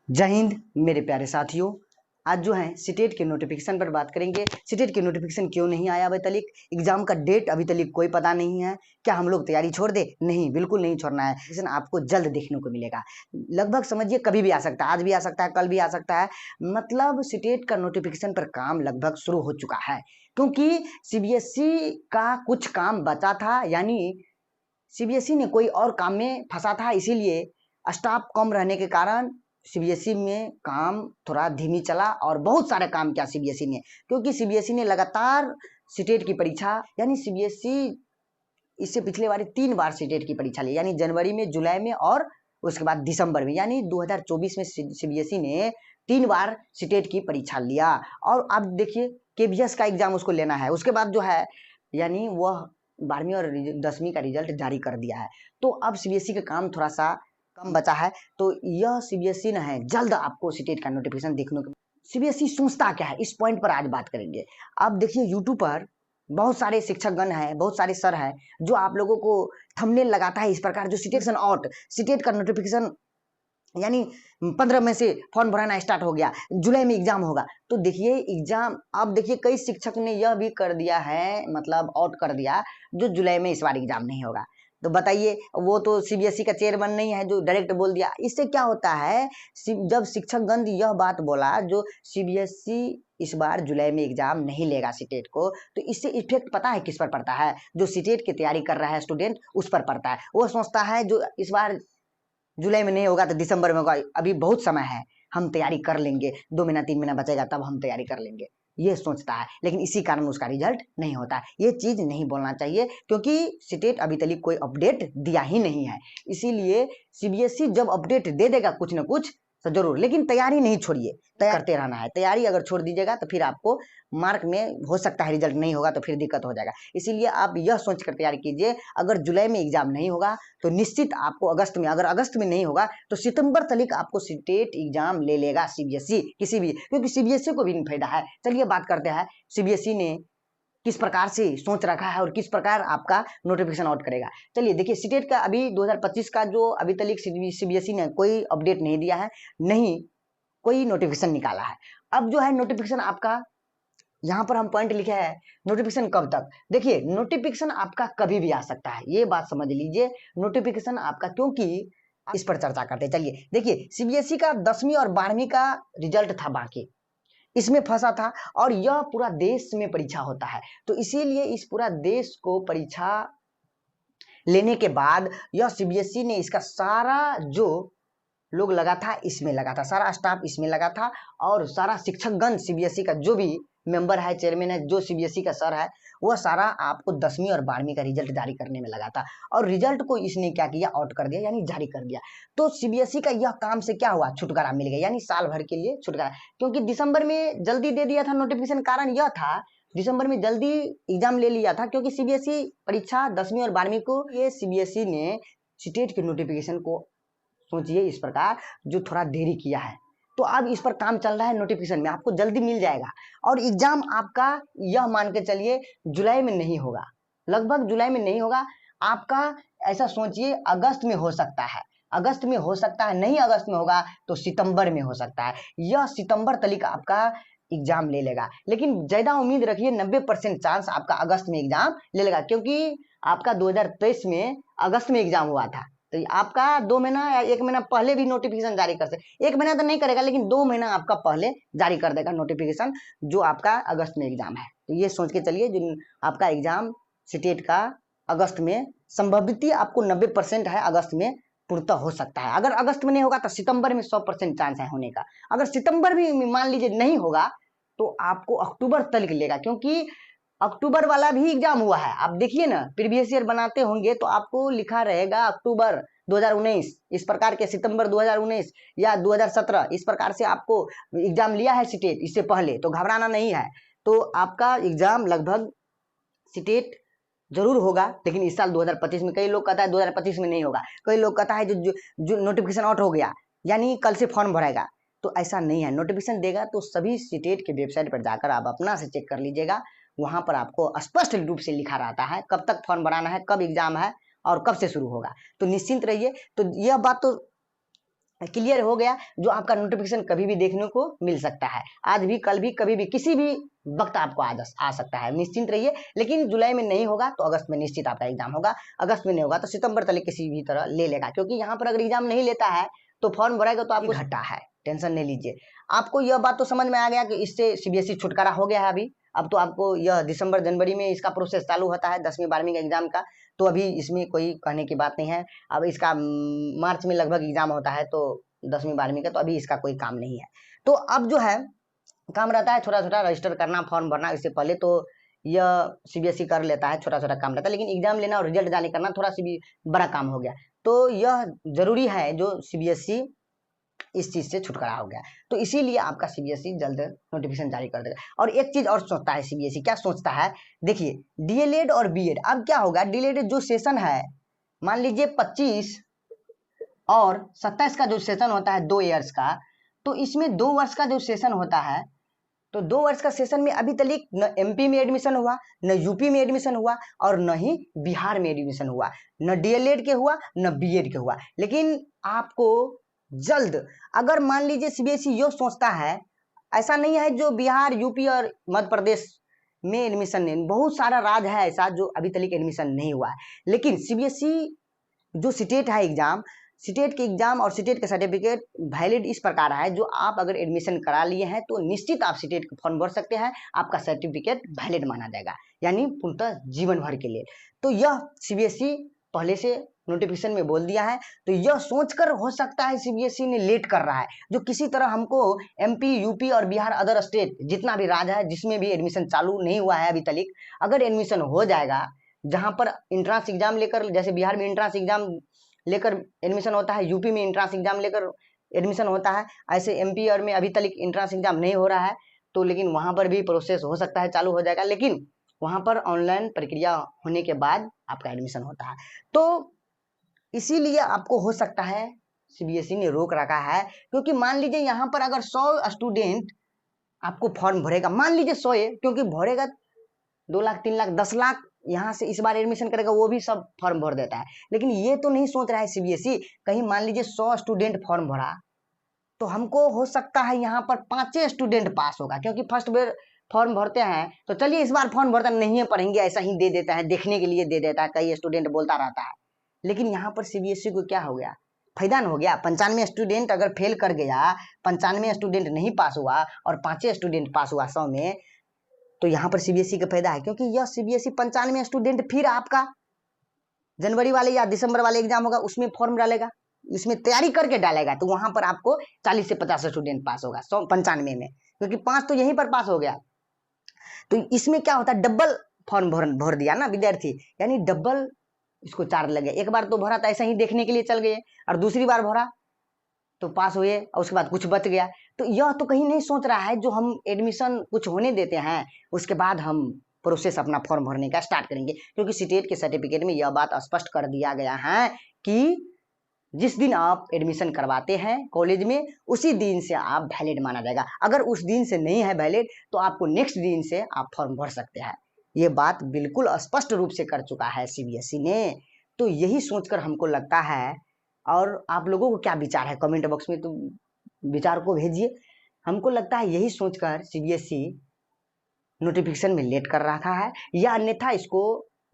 जय हिंद मेरे प्यारे साथियों। आज जो है सीटेट के नोटिफिकेशन पर बात करेंगे। सीटेट के नोटिफिकेशन क्यों नहीं आया अभी तक, एग्जाम का डेट अभी तक कोई पता नहीं है। क्या हम लोग तैयारी छोड़ दे? नहीं, बिल्कुल नहीं छोड़ना है। नोटिफिकेशन आपको जल्द देखने को मिलेगा। लगभग समझिए कभी भी आ सकता है, आज भी आ सकता है, कल भी आ सकता है। मतलब सीटेट का नोटिफिकेशन पर काम लगभग शुरू हो चुका है, क्योंकि सीबीएसई का कुछ काम बचा था, यानी सीबीएसई ने कोई और काम में फंसा था, इसीलिए स्टाफ कम रहने के कारण सीबीएसई में काम थोड़ा धीमी चला और बहुत सारे काम किया सीबीएसई ने, क्योंकि सीबीएसई ने लगातार सीटेट की परीक्षा, यानी सीबीएसई इससे पिछले बार 3 बार सीटेट की परीक्षा ली, यानी जनवरी में, जुलाई में और उसके बाद दिसंबर में, यानी 2024 में सीबीएसई ने 3 बार सीटेट की परीक्षा लिया। और अब देखिए केबीएस का एग्जाम उसको लेना है, उसके बाद जो है यानी वह 12वीं और 10वीं का रिजल्ट जारी कर दिया है। तो अब सीबीएसई का काम थोड़ा सा कम बचा है, तो यह सीबीएसई न है जल्द आपको सीटेट का नोटिफिकेशन देखने को। सीबीएसई सोचता क्या है, इस पॉइंट पर आज बात करेंगे। अब देखिए यूट्यूब पर बहुत सारे शिक्षकगण हैं, बहुत सारे सर हैं जो आप लोगों को थंबनेल लगाता है इस प्रकार, जो सीटेशन आउट, सीटेट का नोटिफिकेशन यानी 15 में से फॉर्म भराना स्टार्ट हो गया, जुलाई में एग्जाम होगा। तो देखिए एग्जाम, अब देखिए कई शिक्षक ने यह भी कर दिया है, मतलब आउट कर दिया, जो जुलाई में इस बार एग्जाम नहीं होगा। तो बताइए, वो तो सीबीएसई का चेयरमैन नहीं है जो डायरेक्ट बोल दिया। इससे क्या होता है, जब शिक्षकगण यह बात बोला जो सीबीएसई इस बार जुलाई में एग्जाम नहीं लेगा सीटेट को, तो इससे इफेक्ट पता है किस पर पड़ता है? जो सीटेट की तैयारी कर रहा है स्टूडेंट, उस पर पड़ता है। वो सोचता है जो इस बार जुलाई में नहीं होगा तो दिसंबर में होगा, अभी बहुत समय है, हम तैयारी कर लेंगे, 2 महीना 3 महीना बचेगा तब हम तैयारी कर लेंगे, ये सोचता है। लेकिन इसी कारण उसका रिजल्ट नहीं होता है। ये चीज नहीं बोलना चाहिए, क्योंकि सीटेट अभी तक कोई अपडेट दिया ही नहीं है। इसीलिए सीबीएसई जब अपडेट दे देगा कुछ ना कुछ तो जरूर, लेकिन तैयारी नहीं छोड़िए, तैयार करते रहना है। तैयारी अगर छोड़ दीजिएगा तो फिर आपको मार्क में हो सकता है रिजल्ट नहीं होगा, तो फिर दिक्कत हो जाएगा। इसीलिए आप यह सोच कर तैयारी कीजिए, अगर जुलाई में एग्जाम नहीं होगा तो निश्चित आपको अगस्त में, अगर अगस्त में नहीं होगा तो सितंबर तक आपको सीटेट एग्जाम ले लेगा सीबीएसई, किसी भी, क्योंकि सीबीएसई को भी फायदा है। चलिए बात करते हैं सीबीएसई ने किस प्रकार से सोच रखा है और किस प्रकार आपका नोटिफिकेशन आउट करेगा। चलिए देखिए, सीटेट का अभी 2025 का जो अभी तक सीबीएसई ने कोई अपडेट नहीं दिया है, नहीं कोई नोटिफिकेशन निकाला है। अब जो है नोटिफिकेशन आपका, यहाँ पर हम पॉइंट लिखे हैं, नोटिफिकेशन कब तक। देखिए नोटिफिकेशन आपका कभी भी आ सकता है, ये बात समझ लीजिए। नोटिफिकेशन आपका, क्योंकि इस पर चर्चा करते हैं। चलिए देखिए, सीबीएसई का 10वीं और 12वीं का रिजल्ट था बाकी, इसमें फंसा था, और यह पूरा देश में परीक्षा होता है, तो इसीलिए इस पूरा देश को परीक्षा लेने के बाद यह सीबीएसई ने इसका सारा जो लोग लगा था इसमें लगा था, सारा स्टाफ इसमें लगा था, और सारा शिक्षकगण सीबीएसई का जो भी मेंबर है, चेयरमैन है, जो सीबीएसई का सर है, वह सारा आपको 10वीं और 12वीं का रिजल्ट जारी करने में लगा था। और रिजल्ट को इसने क्या किया, आउट कर दिया, यानी जारी कर दिया। तो सीबीएसई का यह काम से क्या हुआ, छुटकारा मिल गया, यानी साल भर के लिए छुटकारा। क्योंकि दिसंबर में जल्दी दे दिया था नोटिफिकेशन, कारण यह था दिसंबर में जल्दी एग्जाम ले लिया था, क्योंकि सीबीएसई परीक्षा 10वीं और 12वीं को, ये सीबीएसई ने सीटेट के नोटिफिकेशन को सोचिए इस प्रकार जो थोड़ा देरी किया है, तो अब इस पर काम चल रहा है, नोटिफिकेशन में आपको जल्दी मिल जाएगा। और एग्जाम आपका यह मान के चलिए जुलाई में नहीं होगा, लगभग जुलाई में नहीं होगा आपका, ऐसा सोचिए अगस्त में हो सकता है, अगस्त में हो सकता है, नहीं अगस्त में होगा तो सितंबर में हो सकता है, यह सितंबर तक आपका एग्जाम ले लेगा। लेकिन ज्यादा उम्मीद रखिए, 90% चांस आपका अगस्त में एग्जाम ले लेगा, क्योंकि आपका 2023 में अगस्त में एग्जाम हुआ था, तो आपका 2 महीना या 1 महीना पहले भी नोटिफिकेशन जारी कर सकते। 1 महीना तो नहीं करेगा, लेकिन 2 महीना आपका पहले जारी कर देगा नोटिफिकेशन, जो आपका अगस्त में एग्जाम है। तो ये सोच के चलिए, जो आपका एग्जाम सीटेट का अगस्त में, संभावित आपको 90% है अगस्त में पूर्णतः हो सकता है। अगर अगस्त में नहीं होगा तो सितंबर में 100% चांस है होने का। अगर सितंबर भी मान लीजिए नहीं होगा तो आपको अक्टूबर तक लेगा, क्योंकि अक्टूबर वाला भी एग्जाम हुआ है। आप देखिए ना, प्रीवियस ईयर बनाते होंगे तो आपको लिखा रहेगा अक्टूबर 2019, इस प्रकार के सितंबर 2019 या 2017, इस प्रकार से आपको एग्जाम लिया है सीटेट इससे पहले, तो घबराना नहीं है। तो आपका एग्जाम लगभग सीटेट जरूर होगा, लेकिन इस साल 2025 में, कई लोग कहता है 2025 में नहीं होगा, कई लोग कहता है जो नोटिफिकेशन आउट हो गया यानी कल से फॉर्म भरेगा, तो ऐसा नहीं है। नोटिफिकेशन देगा तो सभी सीटेट के वेबसाइट पर जाकर आप अपना से चेक कर लीजिएगा, वहां पर आपको स्पष्ट रूप से लिखा रहता है कब तक फॉर्म भराना है, कब एग्जाम है और कब से शुरू होगा, तो निश्चिंत रहिए। तो यह बात तो क्लियर हो गया, जो आपका नोटिफिकेशन कभी भी देखने को मिल सकता है, आज भी, कल भी, कभी भी, किसी भी वक्त आपको आ सकता है, निश्चिंत रहिए। लेकिन जुलाई में नहीं होगा तो अगस्त में निश्चित आपका एग्जाम होगा, अगस्त में नहीं होगा तो सितंबर तक किसी भी तरह ले लेगा, क्योंकि यहाँ पर अगर एग्जाम नहीं लेता है तो फॉर्म भरेगा तो आपको घाटा है, टेंशन नहीं लीजिए। आपको यह बात तो समझ में आ गया कि इससे सीबीएसई छुटकारा हो गया है अभी। अब तो आपको यह दिसंबर जनवरी में इसका प्रोसेस चालू होता है 10वीं 12वीं का एग्जाम का, तो अभी इसमें कोई कहने की बात नहीं है। अब इसका मार्च में लगभग एग्जाम होता है, तो 10वीं 12वीं का, तो अभी इसका कोई काम नहीं है। तो अब जो है काम रहता है छोटा छोटा रजिस्टर करना, फॉर्म भरना, इससे पहले तो यह सीबीएसई कर लेता है, छोटा छोटा काम रहता है, लेकिन एग्जाम लेना और रिजल्ट जारी करना थोड़ा सी भी बड़ा काम हो गया। तो यह जरूरी है जो सीबीएसई इस चीज से छुटकारा हो गया, तो इसीलिए आपका सीबीएसई जल्द नोटिफिकेशन जारी कर देगा। और एक चीज और सोचता है सीबीएसई, क्या सोचता है, देखिए डीएलएड और बीएड, अब क्या होगा, डीएलएड जो सेशन है, मान लीजिए 25 और 27 का जो सेशन होता है 2 ईयर्स का, तो इसमें 2 वर्ष का जो सेशन होता है, तो 2 वर्ष का सेशन में अभी तक न एमपी में एडमिशन हुआ, न यूपी में एडमिशन हुआ, और न ही बिहार में एडमिशन हुआ, न डीएलएड के हुआ, न बीएड के हुआ। लेकिन आपको जल्द, अगर मान लीजिए सीबीएसई यो सोचता है, ऐसा नहीं है जो बिहार, यूपी और मध्य प्रदेश में एडमिशन नहीं, बहुत सारा राज्य है ऐसा जो अभी तक एडमिशन नहीं हुआ है, लेकिन सीबीएसई जो स्टेट है एग्जाम, स्टेट के एग्जाम और स्टेट के सर्टिफिकेट वैलिड इस प्रकार है, जो आप अगर एडमिशन करा लिए हैं तो निश्चित आप स्टेट का फॉर्म भर सकते हैं, आपका सर्टिफिकेट वैलिड माना जाएगा, यानी पूर्णतः जीवन भर के लिए। तो यह सीबीएसई पहले से नोटिफिकेशन में बोल दिया है, तो यह सोचकर हो सकता है सीबीएसई ने लेट कर रहा है, जो किसी तरह हमको एमपी, यूपी और बिहार, अदर स्टेट जितना भी राज्य है जिसमें भी एडमिशन चालू नहीं हुआ है अभी तक, अगर एडमिशन हो जाएगा, जहां पर इंट्रांस एग्जाम लेकर, जैसे बिहार में इंट्रांस एग्जाम लेकर एडमिशन होता है, यूपी में इंट्रांस एग्जाम लेकर एडमिशन होता है, ऐसे एमपी और में अभी तक इंट्रांस एग्जाम नहीं हो रहा है, तो लेकिन वहां पर भी प्रोसेस हो सकता है चालू हो जाएगा, लेकिन वहां पर ऑनलाइन प्रक्रिया होने के बाद आपका एडमिशन होता है। तो इसीलिए आपको हो सकता है सीबीएसई ने रोक रखा है, क्योंकि मान लीजिए यहाँ पर अगर 100 स्टूडेंट आपको फॉर्म भरेगा, मान लीजिए 100, क्योंकि भरेगा 2 लाख 3 लाख 10 लाख यहाँ से इस बार एडमिशन करेगा, वो भी सब फॉर्म भर देता है, लेकिन ये तो नहीं सोच रहा है सीबीएसई, कहीं मान लीजिए 100 स्टूडेंट फॉर्म भरा, तो हमको हो सकता है यहाँ पर 5 स्टूडेंट पास होगा, क्योंकि फर्स्ट बार फॉर्म भरते हैं तो चलिए इस बार फॉर्म भरता नहीं है, पढ़ेंगे ऐसा ही दे देता है, देखने के लिए दे देता है, कई स्टूडेंट बोलता रहता है, लेकिन यहाँ पर सीबीएसई को क्या हो गया, फायदा हो गया। 95 स्टूडेंट अगर फेल कर गया, 95 स्टूडेंट नहीं पास हुआ और 5 स्टूडेंट पास हुआ 100 में, तो यहाँ पर सीबीएसई का फायदा है, क्योंकि यह सीबीएसई 95 स्टूडेंट फिर आपका जनवरी वाले या दिसंबर वाले एग्जाम होगा उसमें फॉर्म डालेगा, इसमें तैयारी करके डालेगा, तो वहां पर आपको 40 से 50 स्टूडेंट पास होगा 95 में, क्योंकि 5 तो यहीं पर पास हो गया। तो इसमें क्या होता है, डबल फॉर्म भर दिया ना विद्यार्थी, यानी डबल इसको चार्ज लगे, एक बार तो भरा था ऐसा ही देखने के लिए चल गए, और दूसरी बार भरा तो पास हुए, और उसके बाद कुछ बच गया। तो यह तो कहीं नहीं सोच रहा है जो हम एडमिशन कुछ होने देते हैं, उसके बाद हम प्रोसेस अपना फॉर्म भरने का स्टार्ट करेंगे, क्योंकि स्टेट के सर्टिफिकेट में यह बात स्पष्ट कर दिया गया है कि जिस दिन आप एडमिशन करवाते हैं कॉलेज में, उसी दिन से आप वैलिड माना जाएगा, अगर उस दिन से नहीं है वैलिड तो आपको नेक्स्ट दिन से आप फॉर्म भर सकते हैं। ये बात बिल्कुल स्पष्ट रूप से कर चुका है सीबीएसई ने, तो यही सोचकर हमको लगता है, और आप लोगों को क्या विचार है कमेंट बॉक्स में तो विचार को भेजिए। हमको लगता है यही सोचकर सीबीएसई नोटिफिकेशन में लेट कर रखा है, या अन्यथा इसको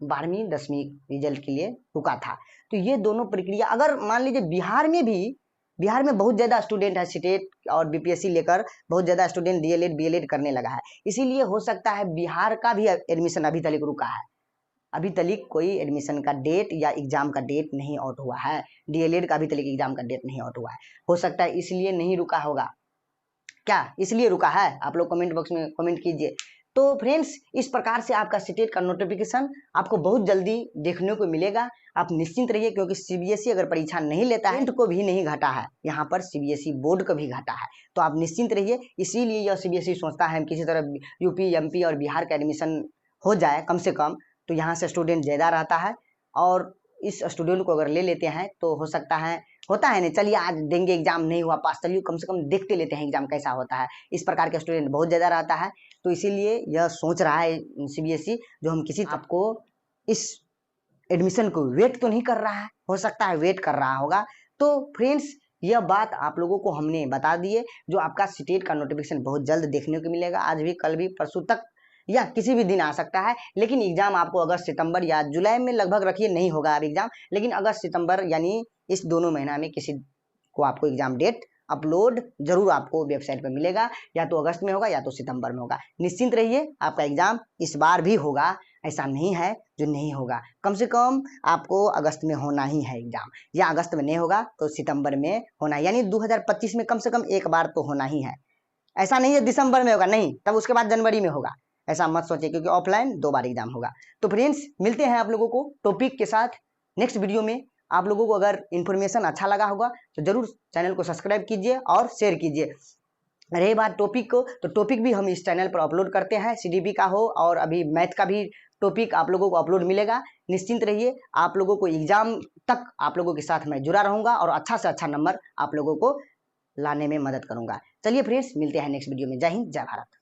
12वीं 10वीं रिजल्ट के लिए रुका था। तो ये दोनों प्रक्रिया, अगर मान लीजिए बिहार में बहुत ज्यादा स्टूडेंट है, स्टेट और बीपीएससी लेकर बहुत ज्यादा स्टूडेंट डीएलएड बीएलएड करने लगा है, इसीलिए हो सकता है बिहार का भी एडमिशन अभी तक रुका है, अभी तक कोई एडमिशन का डेट या एग्जाम का डेट नहीं आउट हुआ है, डीएलएड का अभी तक एग्जाम का डेट नहीं आउट हुआ है, हो सकता है इसलिए नहीं रुका होगा। क्या इसलिए रुका है, आप लोग कमेंट बॉक्स में कमेंट कीजिए। तो फ्रेंड्स, इस प्रकार से आपका स्टेट का नोटिफिकेशन आपको बहुत जल्दी देखने को मिलेगा, आप निश्चिंत रहिए, क्योंकि सीबीएसई अगर परीक्षा नहीं लेता है को भी नहीं घाटा है, यहाँ पर सीबीएसई बोर्ड का भी घाटा है, तो आप निश्चिंत रहिए। इसीलिए यह सीबीएसई सोचता है किसी तरह यूपी एमपी और बिहार का एडमिशन हो जाए कम से कम, तो यहाँ से स्टूडेंट ज्यादा रहता है, और इस स्टूडेंट को अगर ले लेते हैं तो हो सकता है, होता है नहीं, चलिए आज देंगे एग्जाम नहीं हुआ पास, चलिए कम से कम देखते लेते हैं एग्जाम कैसा होता है, इस प्रकार के स्टूडेंट बहुत ज्यादा रहता है। तो इसीलिए यह सोच रहा है सीबीएसई, जो हम किसी आपको इस एडमिशन को वेट तो नहीं कर रहा है, हो सकता है वेट कर रहा होगा। तो फ्रेंड्स, यह बात आप लोगों को हमने बता दी है। जो आपका स्टेट का नोटिफिकेशन बहुत जल्द देखने को मिलेगा, आज भी, कल भी, परसों तक या किसी भी दिन आ सकता है। लेकिन एग्जाम आपको अगस्त सितंबर या जुलाई में लगभग रखिए, नहीं होगा अब एग्जाम, लेकिन अगस्त सितंबर यानी इस दोनों महीना में किसी को आपको एग्जाम डेट अपलोड जरूर आपको वेबसाइट पर मिलेगा, या तो अगस्त में होगा या तो सितंबर में होगा। निश्चिंत रहिए, आपका एग्जाम इस बार भी होगा, ऐसा नहीं है जो नहीं होगा। कम से कम आपको अगस्त में होना ही है एग्जाम, या अगस्त में नहीं होगा तो सितंबर में होना, यानी 2025 में कम से कम एक बार तो होना ही है। ऐसा नहीं है दिसंबर में होगा, नहीं, तब उसके बाद जनवरी में होगा, ऐसा मत सोचिए, क्योंकि ऑफलाइन 2 बार एग्जाम होगा। तो फ्रेंड्स, मिलते हैं आप लोगों को टॉपिक के साथ नेक्स्ट वीडियो में। आप लोगों को अगर इन्फॉर्मेशन अच्छा लगा होगा तो जरूर चैनल को सब्सक्राइब कीजिए और शेयर कीजिए। रही बात टॉपिक को, तो टॉपिक भी हम इस चैनल पर अपलोड करते हैं, सीडीपी का हो और अभी मैथ का भी टॉपिक आप लोगों को अपलोड मिलेगा। निश्चिंत रहिए, आप लोगों को एग्जाम तक आप लोगों के साथ मैं जुड़ा रहूंगा और अच्छा से अच्छा नंबर आप लोगों को लाने में मदद करूंगा। चलिए फ्रेंड्स, मिलते हैं नेक्स्ट वीडियो में। जय हिंद, जय भारत।